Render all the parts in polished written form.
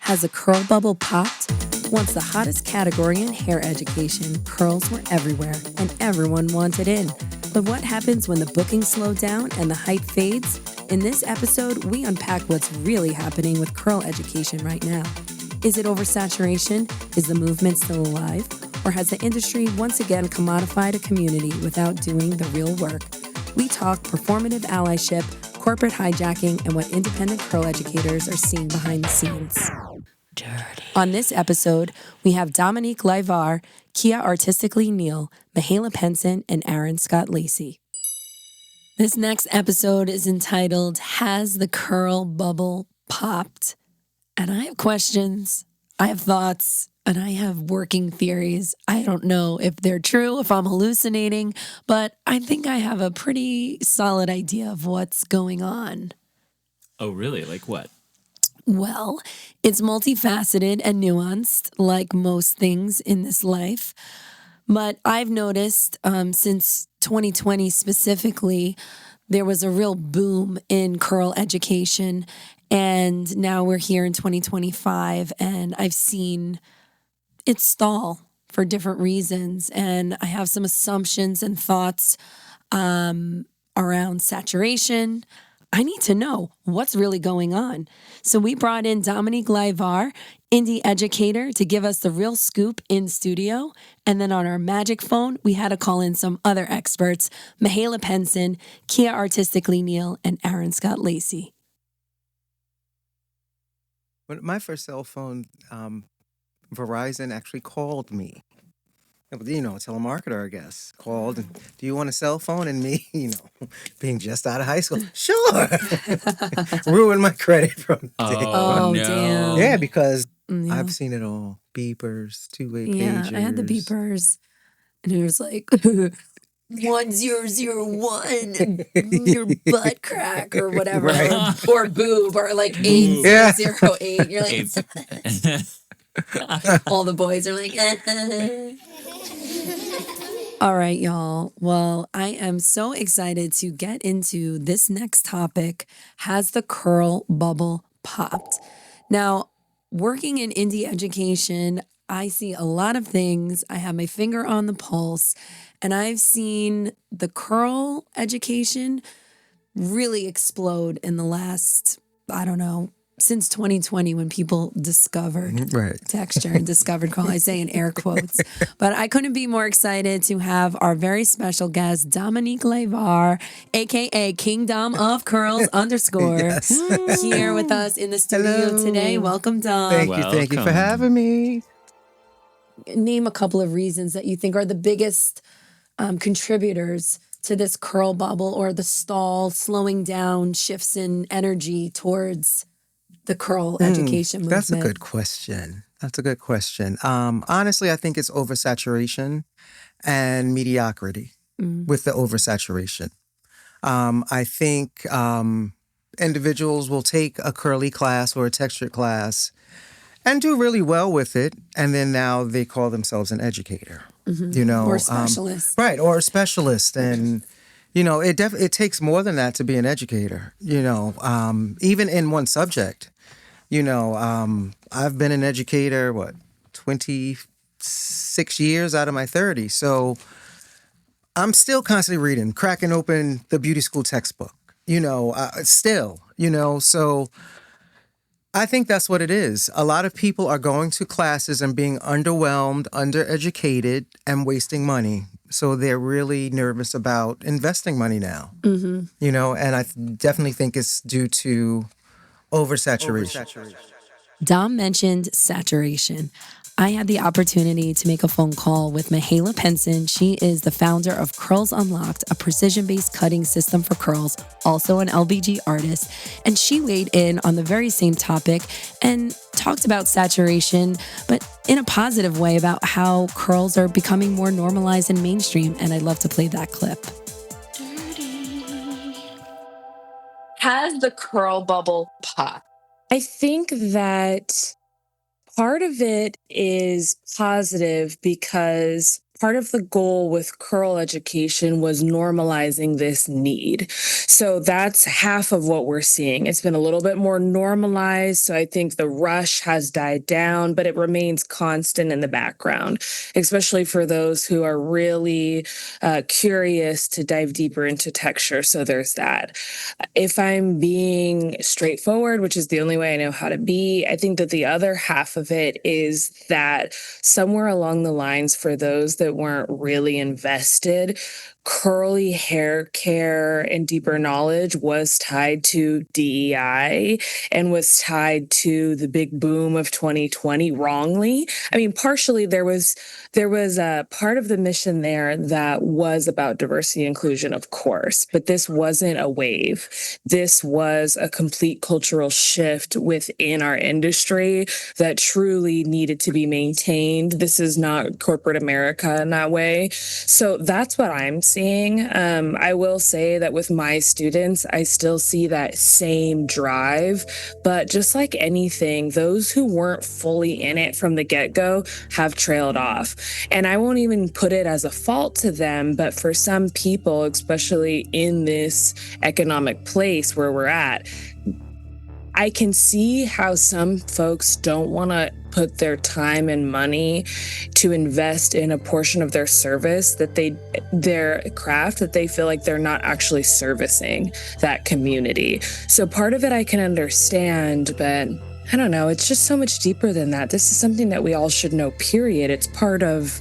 Has the curl bubble popped? Once the hottest category in hair education, curls were everywhere and everyone wanted in. But what happens when the bookings slow down and the hype fades? In this episode, we unpack what's really happening with curl education right now. Is it oversaturation? Is the movement still alive? Or has the industry once again commodified a community without doing the real work? We talk performative allyship, corporate hijacking, and what independent curl educators are seeing behind the scenes. Dirty. On this episode, we have Dominique Livar, Kia Artistically Neal, Mihaela Penson, and Aaron Scott Lacey. This next episode is entitled, Has the Curl Bubble Popped? And I have questions, I have thoughts, and I have working theories. I don't know if they're true, if I'm hallucinating, but I think I have a pretty solid idea of what's going on. Oh, really? Like what? Well, it's multifaceted and nuanced, like most things in this life. But I've noticed since 2020 specifically, there was a real boom in curl education. And now we're here in 2025, and I've seen it stall for different reasons. And I have some assumptions and thoughts around saturation. I need to know what's really going on. So we brought in Dominique Livar, indie educator, to give us the real scoop in studio. And then on our magic phone, we had to call in some other experts, Mihaela Penson, Kia Artistically Neal, and Aaron Scott Lacey. When my first cell phone, Verizon actually called me. It was, a telemarketer, I guess, called and, do you want a cell phone? And me, being just out of high school, sure. Ruined my credit from day one. Oh, no. Damn. Yeah, because I've seen it all. Beepers, two-way pagers. Yeah, I had the beepers. And it was like, 1001, your butt crack or whatever. Right. Or boob, or like 8008. You're like, all the boys are like, All right, y'all. Well, I am so excited to get into this next topic. Has the curl bubble popped? Now, working in indie education, I see a lot of things. I have my finger on the pulse, and I've seen the curl education really explode in the last, since 2020 when people discovered texture and discovered curl. I say in air quotes. But I couldn't be more excited to have our very special guest, Dominique Livar, a.k.a. Kingdom of Curls _ here with us in the studio today. Welcome, Dom. Thank you for having me. Name a couple of reasons that you think are the biggest contributors to this curl bubble or the stall, slowing down, shifts in energy towards the curl education movement. That's a good question. Honestly, I think it's oversaturation and mediocrity with the oversaturation. I think individuals will take a curly class or a textured class and do really well with it, and then now they call themselves an educator. Or specialist. Right, or a specialist. And, it takes more than that to be an educator, even in one subject. I've been an educator, 26 years out of my 30. So I'm still constantly reading, cracking open the beauty school textbook, so I think that's what it is. A lot of people are going to classes and being underwhelmed, undereducated, and wasting money. So they're really nervous about investing money now, and I definitely think it's due to oversaturation. Dom mentioned saturation. I had the opportunity to make a phone call with Mihaela Penson. She is the founder of Curls Unlocked, a precision-based cutting system for curls, also an LBG artist. And she weighed in on the very same topic and talked about saturation, but in a positive way about how curls are becoming more normalized and mainstream. And I'd love to play that clip. Has the curl bubble popped? I think that part of it is positive because part of the goal with curl education was normalizing this need. So that's half of what we're seeing. It's been a little bit more normalized. So I think the rush has died down, but it remains constant in the background, especially for those who are really curious to dive deeper into texture. So there's that. If I'm being straightforward, which is the only way I know how to be, I think that the other half of it is that somewhere along the lines, for those that weren't really invested, curly hair care and deeper knowledge was tied to DEI and was tied to the big boom of 2020 wrongly. I mean, partially there was a part of the mission there that was about diversity and inclusion, of course, but this wasn't a wave. This was a complete cultural shift within our industry that truly needed to be maintained. This is not corporate America in that way. So that's what I'm seeing. I will say that with my students, I still see that same drive, but just like anything, those who weren't fully in it from the get-go have trailed off. And I won't even put it as a fault to them, but for some people, especially in this economic place where we're at, I can see how some folks don't want to put their time and money to invest in a portion of their service their craft that they feel like they're not actually servicing that community. So part of it I can understand, but I don't know, it's just so much deeper than that. This is something that we all should know, period. It's part of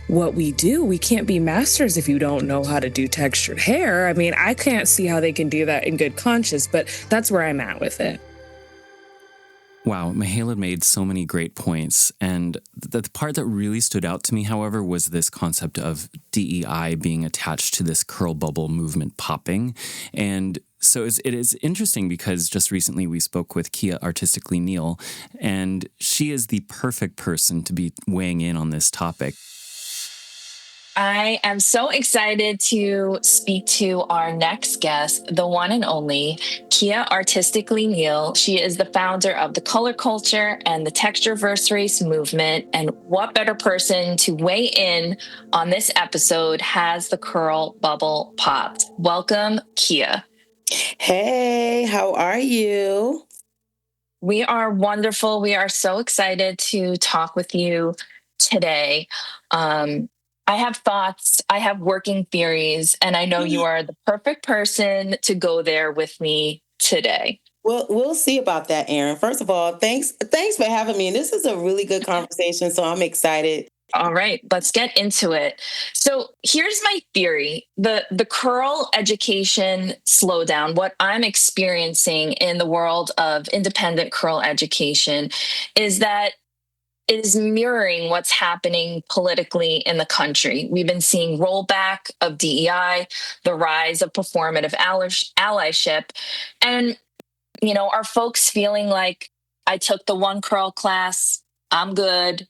what we do. We can't be masters if you don't know how to do textured hair. I mean, I can't see how they can do that in good conscience, but that's where I'm at with it. Wow, Mihaela made so many great points. And the part that really stood out to me, however, was this concept of DEI being attached to this curl bubble movement popping. And so it is interesting because just recently we spoke with Kia Artistically Neil, and she is the perfect person to be weighing in on this topic. I am so excited to speak to our next guest, the one and only Kia Artistically Neil. She is the founder of the Color Culture and the Texture versus Race movement. And what better person to weigh in on this episode has the curl bubble popped? Welcome, Kia. Hey, how are you? We are wonderful. We are so excited to talk with you today. I have thoughts, I have working theories, and I know you are the perfect person to go there with me today. Well, we'll see about that, Erin. First of all, thanks for having me. And this is a really good conversation, so I'm excited. All right, let's get into it. So here's my theory. The curl education slowdown, what I'm experiencing in the world of independent curl education is that it is mirroring what's happening politically in the country. We've been seeing rollback of DEI, the rise of performative allyship, and are folks feeling like I took the one curl class, I'm good.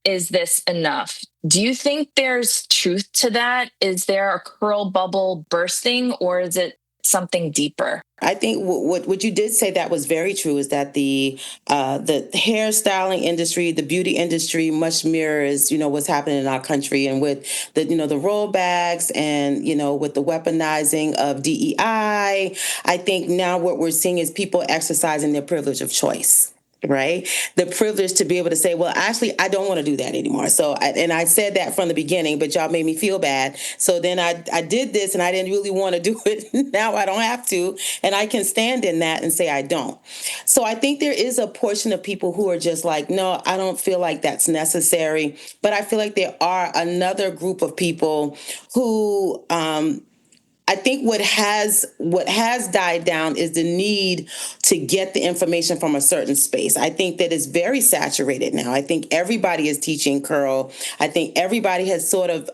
Is this enough? Do you think there's truth to that? Is there a curl bubble bursting, or is it something deeper? I think what you did say that was very true is that the hairstyling industry, the beauty industry, much mirrors what's happening in our country, and with the the rollbacks and with the weaponizing of DEI. I think now what we're seeing is people exercising their privilege of choice. Right? The privilege to be able to say, well, actually, I don't want to do that anymore. So, I said that from the beginning, but y'all made me feel bad. So then I did this and I didn't really want to do it. Now I don't have to. And I can stand in that and say I don't. So I think there is a portion of people who are just like, no, I don't feel like that's necessary. But I feel like there are another group of people who, I think what has died down is the need to get the information from a certain space. I think that it's very saturated now. I think everybody is teaching curl. I think everybody has sort of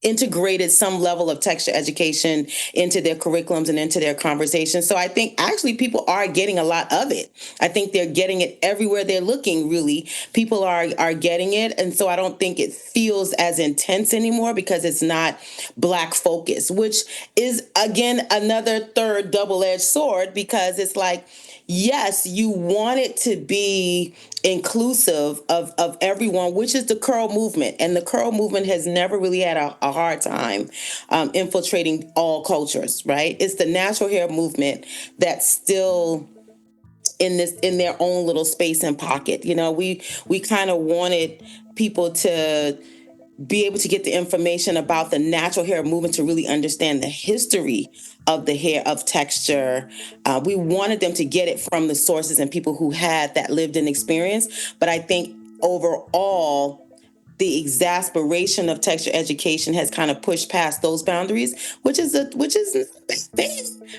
integrated some level of texture education into their curriculums and into their conversations. So I think actually people are getting a lot of it. I think they're getting it everywhere they're looking, really. People are getting it. And so I don't think it feels as intense anymore because it's not Black focus, which is, again, another third double-edged sword, because it's like, yes, you want it to be inclusive of everyone, which is the curl movement. And the curl movement has never really had a hard time infiltrating all cultures, right? It's the natural hair movement that's still in their own little space and pocket. We kind of wanted people to be able to get the information about the natural hair movement to really understand the history of the hair, of texture. We wanted them to get it from the sources and people who had that lived in experience. But I think overall, the exasperation of texture education has kind of pushed past those boundaries, which is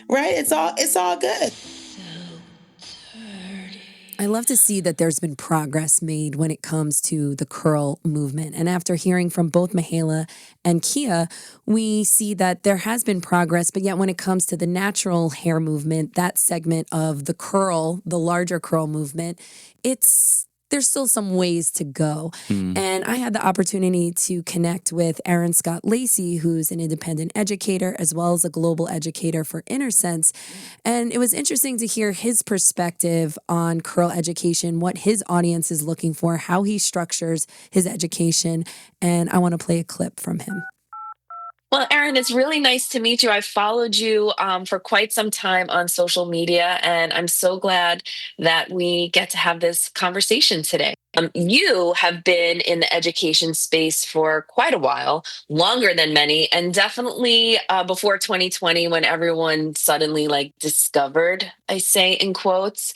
right. It's all good. I love to see that there's been progress made when it comes to the curl movement. And after hearing from both Mihaela and Kia, we see that there has been progress, but yet when it comes to the natural hair movement, that segment of the curl, the larger curl movement, there's still some ways to go. And I had the opportunity to connect with Aaron Scott Lacey, who's an independent educator as well as a global educator for InnerSense. And it was interesting to hear his perspective on curl education, what his audience is looking for, how he structures his education. And I want to play a clip from him. Well, Erin, it's really nice to meet you. I've followed you for quite some time on social media, and I'm so glad that we get to have this conversation today. You have been in the education space for quite a while, longer than many, and definitely before 2020, when everyone suddenly discovered, I say in quotes,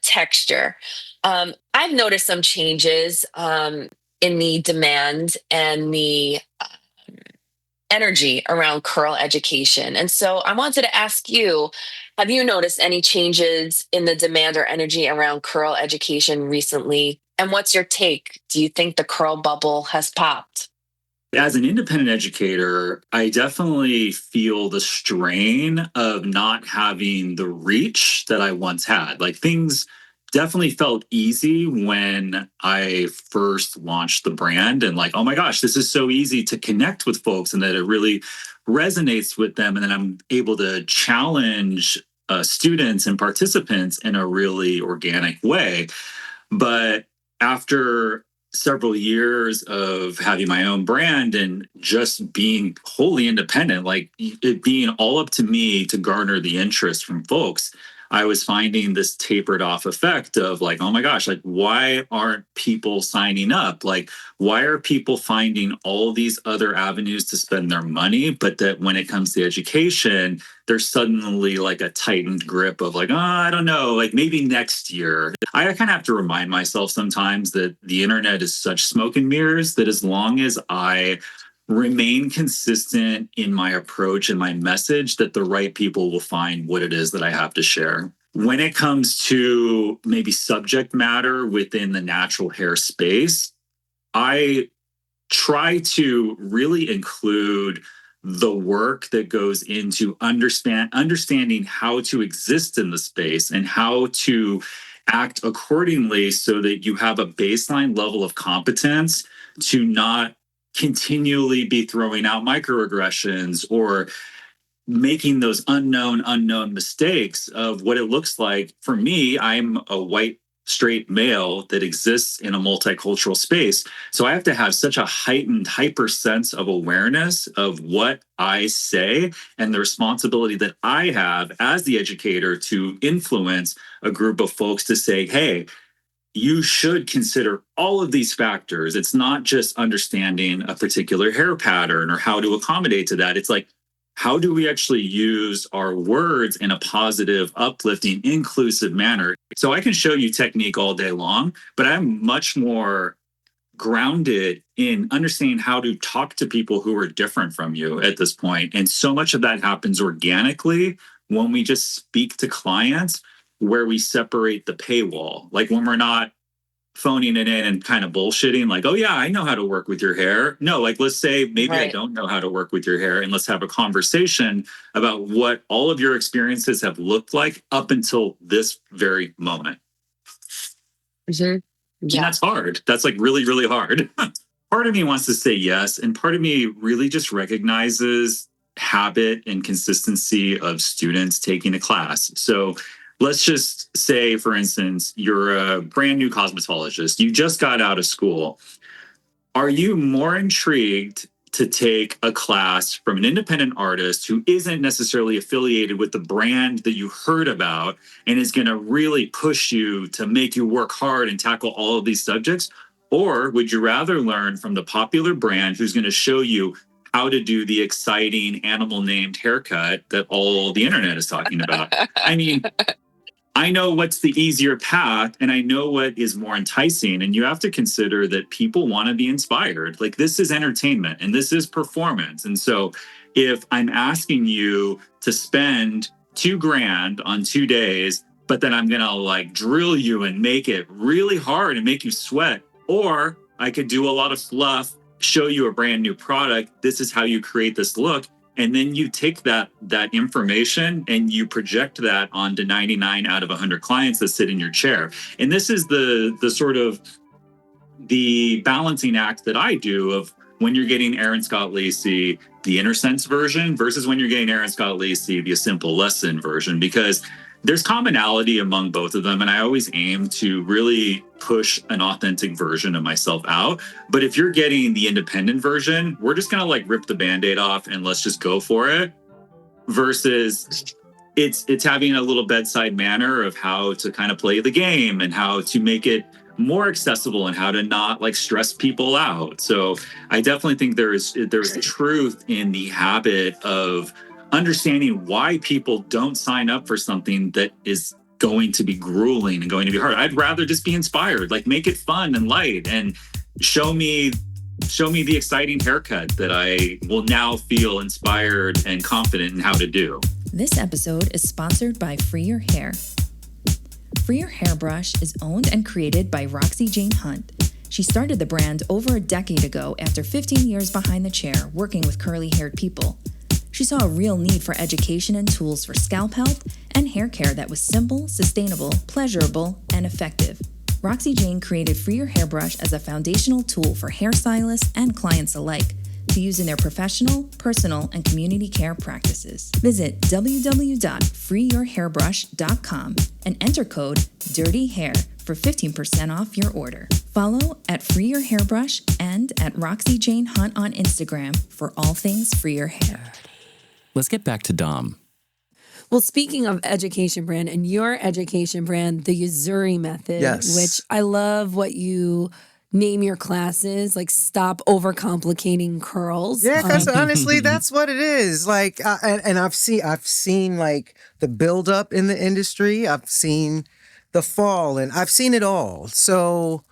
texture. I've noticed some changes in the demand and the energy around curl education. And so I wanted to ask you, have you noticed any changes in the demand or energy around curl education recently? And what's your take? Do you think the curl bubble has popped? As an independent educator, I definitely feel the strain of not having the reach that I once had. Like things definitely felt easy when I first launched the brand and oh my gosh, this is so easy to connect with folks and that it really resonates with them. And then I'm able to challenge students and participants in a really organic way. But after several years of having my own brand and just being wholly independent, it being all up to me to garner the interest from folks, I was finding this tapered off effect of oh my gosh, why aren't people signing up? Why are people finding all these other avenues to spend their money? But that when it comes to education, there's suddenly a tightened grip of oh, I don't know, maybe next year. I kind of have to remind myself sometimes that the internet is such smoke and mirrors that as long as I remain consistent in my approach and my message, that the right people will find what it is that I have to share. When it comes to maybe subject matter within the natural hair space, I try to really include the work that goes into understanding how to exist in the space and how to act accordingly so that you have a baseline level of competence to not continually be throwing out microaggressions or making those unknown mistakes of what it looks like. For me, I'm a white straight male that exists in a multicultural space. So I have to have such a heightened, hyper sense of awareness of what I say and the responsibility that I have as the educator to influence a group of folks to say, hey, you should consider all of these factors. It's not just understanding a particular hair pattern or how to accommodate to that. It's how do we actually use our words in a positive, uplifting, inclusive manner? So I can show you technique all day long, but I'm much more grounded in understanding how to talk to people who are different from you at this point. And so much of that happens organically when we just speak to clients where we separate the paywall. When we're not phoning it in and kind of bullshitting, oh yeah, I know how to work with your hair. No, let's say maybe I don't know how to work with your hair, and let's have a conversation about what all of your experiences have looked like up until this very moment. Mm-hmm. Yeah. And that's hard. That's really, really hard. Part of me wants to say yes, and part of me really just recognizes habit and consistency of students taking a class. So let's just say, for instance, you're a brand new cosmetologist. You just got out of school. Are you more intrigued to take a class from an independent artist who isn't necessarily affiliated with the brand that you heard about and is going to really push you to make you work hard and tackle all of these subjects? Or would you rather learn from the popular brand who's going to show you how to do the exciting animal named haircut that all the internet is talking about? I mean, I know what's the easier path and I know what is more enticing. And you have to consider that people want to be inspired. Like, this is entertainment and this is performance. And so if I'm asking you to spend $2,000 on 2 days, but then I'm going to like drill you and make it really hard and make you sweat, or I could do a lot of fluff, show you a brand new product. This is how you create this look. And then you take that information and you project that onto 99 out of 100 clients that sit in your chair. And this is the sort of the balancing act that I do of when you're getting Aaron Scott Lacey, the Inner Sense version, versus when you're getting Aaron Scott Lacey, the A Simple Lesson version, because there's commonality among both of them. And I always aim to really push an authentic version of myself out. But if you're getting the independent version, we're just going to like rip the Band-Aid off and let's just go for it. Versus it's having a little bedside manner of how to kind of play the game and how to make it more accessible and how to not like stress people out. So I definitely think there's truth in the habit of understanding why people don't sign up for something that is going to be grueling and going to be hard. I'd rather just be inspired, like make it fun and light and show me the exciting haircut that I will now feel inspired and confident in how to do. This episode is sponsored by Free Your Hair. Free Your Hairbrush is owned and created by Roxie Jane Hunt. She started the brand over a decade ago after 15 years behind the chair working with curly-haired people. She saw a real need for education and tools for scalp health and hair care that was simple, sustainable, pleasurable, and effective. Roxie Jane created Free Your Hairbrush as a foundational tool for hairstylists and clients alike to use in their professional, personal, and community care practices. Visit www.freeyourhairbrush.com and enter code DIRTYHAIR for 15% off your order. Follow at Free Your Hairbrush and at Roxie Jane Hunt on Instagram for all things Free Your Hair. Let's get back to Dom. Well, speaking of education brand and your education brand, the Yuzuri method, Yes. which I love what you name your classes, like stop overcomplicating curls. Yeah, because honestly, that's what it is. Like, and I've seen like the buildup in the industry. I've seen the fall, and I've seen it all. So,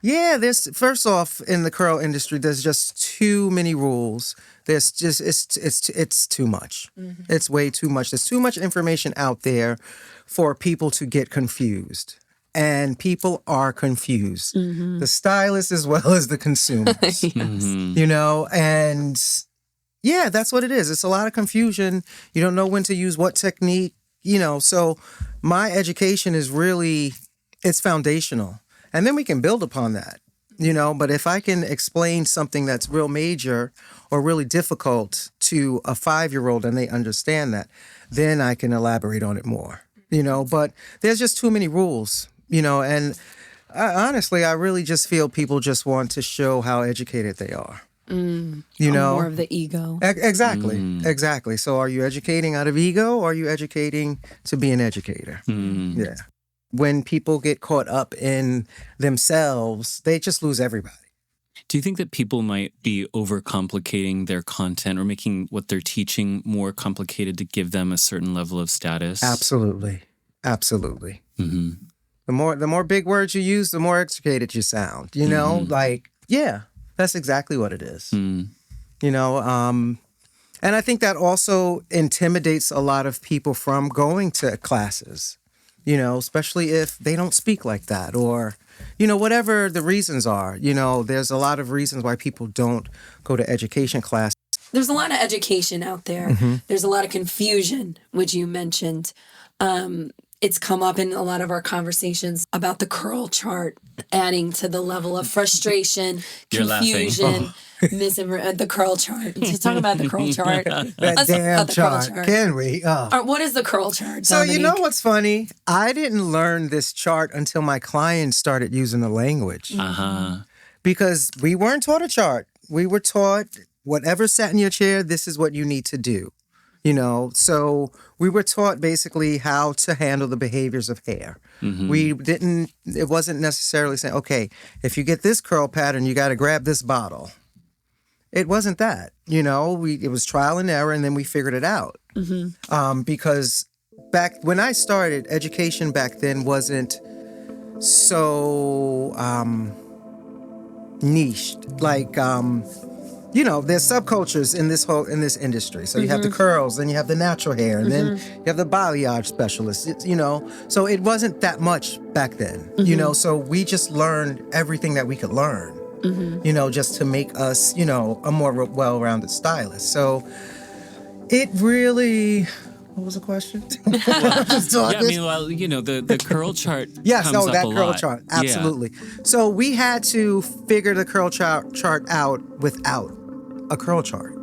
yeah, first off, in the curl industry, there's just too many rules. There's just it's too much. Mm-hmm. It's way too much. There's too much information out there for people to get confused. And people are confused. Mm-hmm. The stylists as well as the consumers. Yes. Mm-hmm. You know, and yeah, that's what it is. It's a lot of confusion. You don't know when to use what technique, you know. So my education is really, it's foundational. And then we can build upon that, you know. But if I can explain something that's real major or really difficult to a 5-year-old and they understand that, then I can elaborate on it more, you know. But there's just too many rules. You know, and honestly, I really just feel people just want to show how educated they are. You know, more of the ego. Exactly. So are you educating out of ego or are you educating to be an educator? Yeah. When people get caught up in themselves, they just lose everybody. Do you think that people might be overcomplicating their content or making what they're teaching more complicated to give them a certain level of status? Absolutely. Mm-hmm. The more big words you use, the more educated you sound, you know, like, yeah, that's exactly what it is. You know, and I think that also intimidates a lot of people from going to classes, you know, especially if they don't speak like that or, you know, whatever the reasons are. You know, there's a lot of reasons why people don't go to education class. There's a lot of education out there. Mm-hmm. There's a lot of confusion, which you mentioned. It's come up in a lot of our conversations about the curl chart adding to the level of frustration, You're confusion, the curl chart. Just talk about the curl chart. That Let's talk damn about the curl chart. Can we? What is the curl chart, So you know Dominique? what's funny? I didn't learn this chart until my clients started using the language. Because we weren't taught a chart. We were taught whatever sat in your chair, this is what you need to do. So we were taught basically how to handle the behaviors of hair. It wasn't necessarily saying, okay, if you get this curl pattern, you got to grab this bottle. It wasn't that, it was trial and error, and then we figured it out. Because back when I started, education back then wasn't so niched. Like, there's subcultures in this industry. So you have the curls, then you have the natural hair, and then you have the balayage specialists. So it wasn't that much back then. So we just learned everything that we could learn. Just to make us, a more well-rounded stylist. So it really. What was the question? The curl chart. Yes, comes up that a curl lot. chart, absolutely. So we had to figure the curl chart out without a curl chart.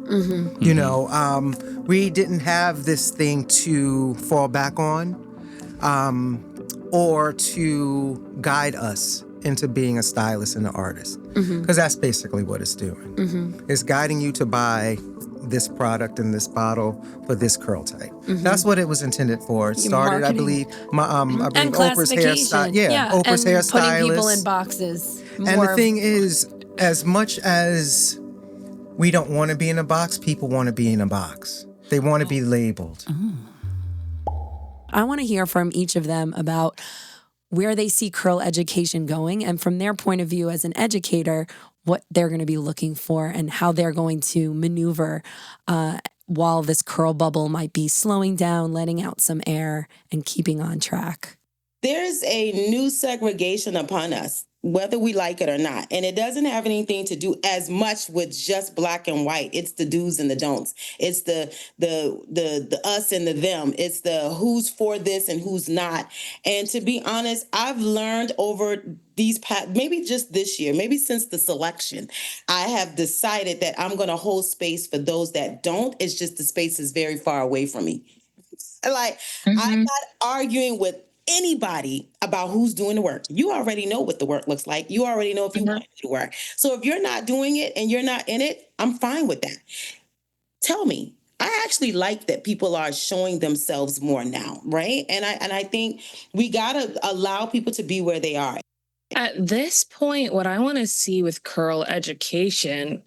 We didn't have this thing to fall back on, or to guide us into being a stylist and an artist, because that's basically what it's doing. It's guiding you to buy this product in this bottle for this curl type. That's what it was intended for. It started, I believe, Oprah's hairstyle. Oprah's hairstylist. Putting people in boxes. And the thing is, as much as we don't want to be in a box, people want to be in a box. They want to be labeled. I want to hear from each of them about where they see curl education going, and from their point of view as an educator, what they're going to be looking for and how they're going to maneuver while this curl bubble might be slowing down, letting out some air, and keeping on track. There's a new segregation upon us, whether we like it or not. And it doesn't have anything to do as much with just black and white. It's the do's and the don'ts. It's the us and the them. It's the who's for this and who's not. And to be honest, I've learned over these past, maybe just this year, maybe since the selection, I have decided that I'm going to hold space for those that don't. It's just the space is very far away from me. I'm not arguing with anybody about who's doing the work. You already know what the work looks like. You already know if you want to do the work. So if you're not doing it and you're not in it, I'm fine with that. Tell me. I actually like that people are showing themselves more now, right? And I think we got to allow people to be where they are. At this point, what I want to see with curl education,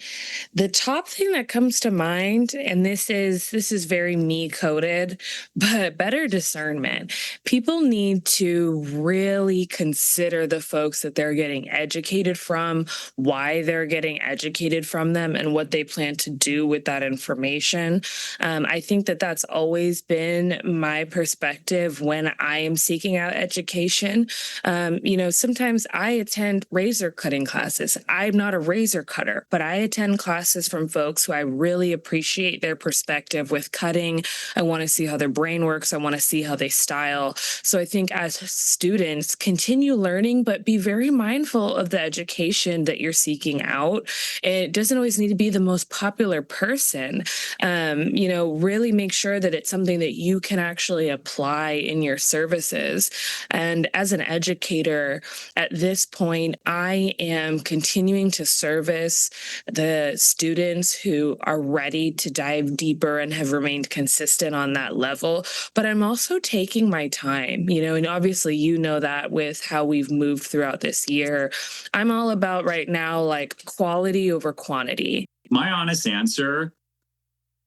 the top thing that comes to mind, and this is very me coded, but better discernment. People need to really consider the folks that they're getting educated from, why they're getting educated from them, and what they plan to do with that information. I think that that's always been my perspective when I am seeking out education. Sometimes I attend razor cutting classes. I'm not a razor cutter, but I attend classes from folks who I really appreciate their perspective with cutting. I want to see how their brain works. I want to see how they style. So I think as students, continue learning, but be very mindful of the education that you're seeking out. It doesn't always need to be the most popular person. Really make sure that it's something that you can actually apply in your services. And as an educator, at this point, I am continuing to service the students who are ready to dive deeper and have remained consistent on that level. But I'm also taking my time, and obviously that with how we've moved throughout this year. I'm all about right now, quality over quantity. My honest answer,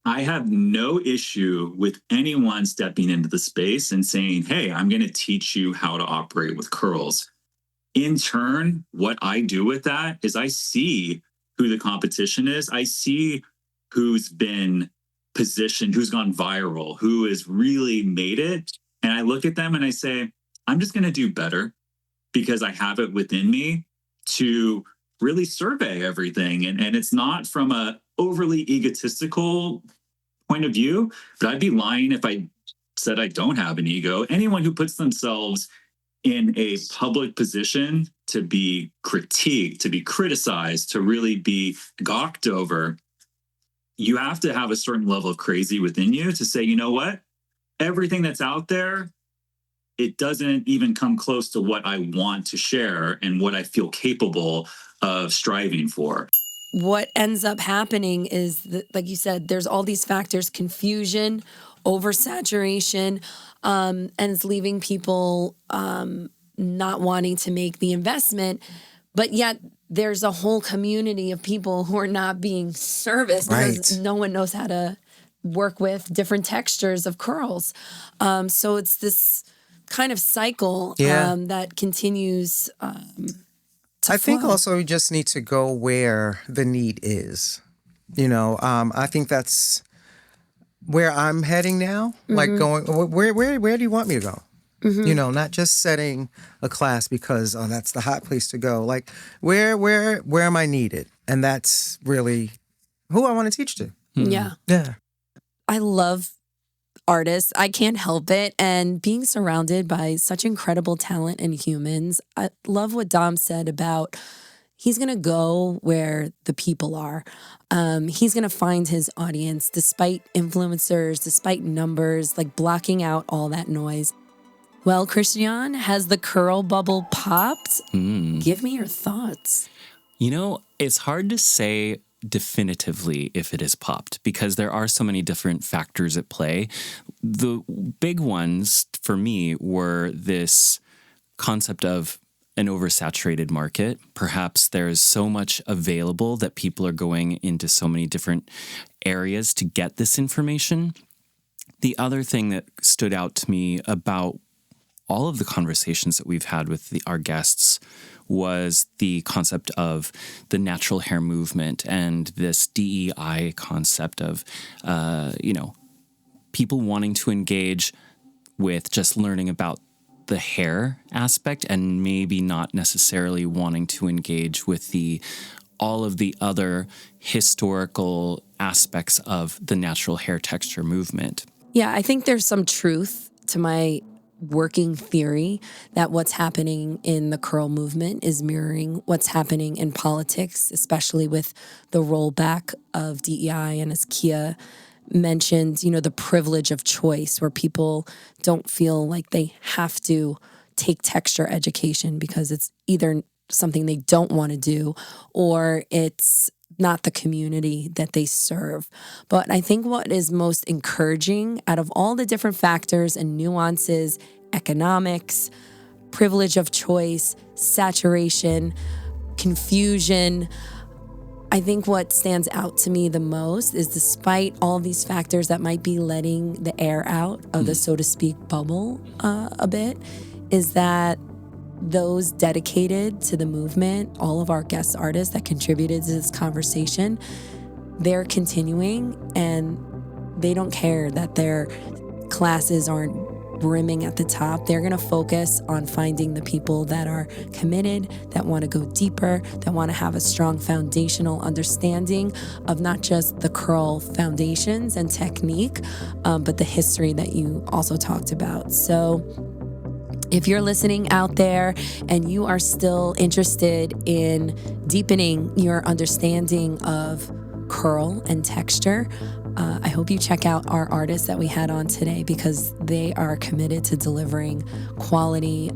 I have no issue with anyone stepping into the space and saying, hey, I'm going to teach you how to operate with curls. In turn, what I do with that is I see who the competition is. I see who's been positioned, who's gone viral, who has really made it. And I look at them and I say, I'm just going to do better because I have it within me to really survey everything. And it's not from a overly egotistical point of view, but I'd be lying if I said I don't have an ego. Anyone who puts themselves in a public position to be critiqued, to be criticized, to really be gawked over, you have to have a certain level of crazy within you to say, you know what? Everything that's out there, it doesn't even come close to what I want to share and what I feel capable of striving for. What ends up happening is that, like you said, there's all these factors: confusion, oversaturation, and it's leaving people not wanting to make the investment. But yet there's a whole community of people who are not being serviced because no one knows how to work with different textures of curls. So it's this kind of cycle that continues. I think also we just need to go where the need is. I think that's where I'm heading now. Like going, where do you want me to go? Not just setting a class because that's the hot place to go. Like where am I needed? And that's really who I want to teach to. Yeah. I love artists. I can't help it. And being surrounded by such incredible talent and humans, I love what Dom said about he's going to go where the people are. He's going to find his audience despite influencers, despite numbers, like blocking out all that noise. Well, Christian, has the curl bubble popped? Give me your thoughts. It's hard to say definitively if it is popped because there are so many different factors at play. The big ones for me were this concept of an oversaturated market. Perhaps there's so much available that people are going into so many different areas to get this information. The other thing that stood out to me about all of the conversations that we've had with our guests was the concept of the natural hair movement and this DEI concept of, people wanting to engage with just learning about the hair aspect and maybe not necessarily wanting to engage with all of the other historical aspects of the natural hair texture movement. Yeah, I think there's some truth to my working theory that what's happening in the curl movement is mirroring what's happening in politics, especially with the rollback of DEI. And as Kia mentioned, the privilege of choice where people don't feel like they have to take texture education because it's either something they don't want to do or it's not the community that they serve. But I think what is most encouraging out of all the different factors and nuances, economics, privilege of choice, saturation, confusion, I think what stands out to me the most is despite all these factors that might be letting the air out of the, so to speak, bubble a bit, is that those dedicated to the movement, all of our guest artists that contributed to this conversation, they're continuing and they don't care that their classes aren't brimming at the top. They're going to focus on finding the people that are committed, that want to go deeper, that want to have a strong foundational understanding of not just the curl foundations and technique, but the history that you also talked about. So if you're listening out there and you are still interested in deepening your understanding of curl and texture, I hope you check out our artists that we had on today because they are committed to delivering quality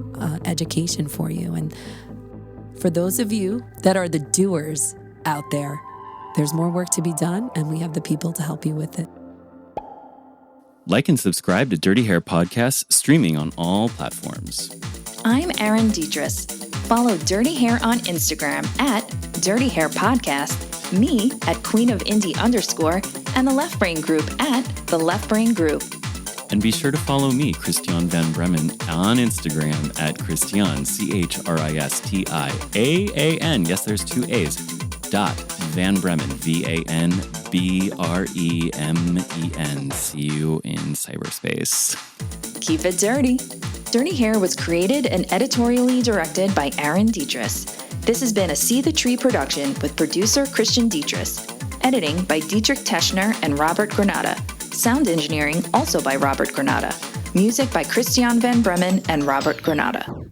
education for you. And for those of you that are the doers out there, there's more work to be done and we have the people to help you with it. Like and subscribe to Dirty Hair Podcast, streaming on all platforms. I'm Erin Dietrich. Follow Dirty Hair on Instagram at Dirty Hair Podcast, me at Queen of Indie _, and the Left Brain Group at the Left Brain Group. And be sure to follow me, Christian Van Bremen, on Instagram at Christian, CHRISTIAAN. Yes, there's 2 A's. Van Bremen, VANBREMEN. See you in cyberspace. Keep it dirty. Dirty Hair was created and editorially directed by Erin Dietrich. This has been a See the Tree production with producer Christian Dietrich. Editing by Dietrich Teschner and Robert Granata. Sound engineering also by Robert Granata. Music by Christian Van Bremen and Robert Granata.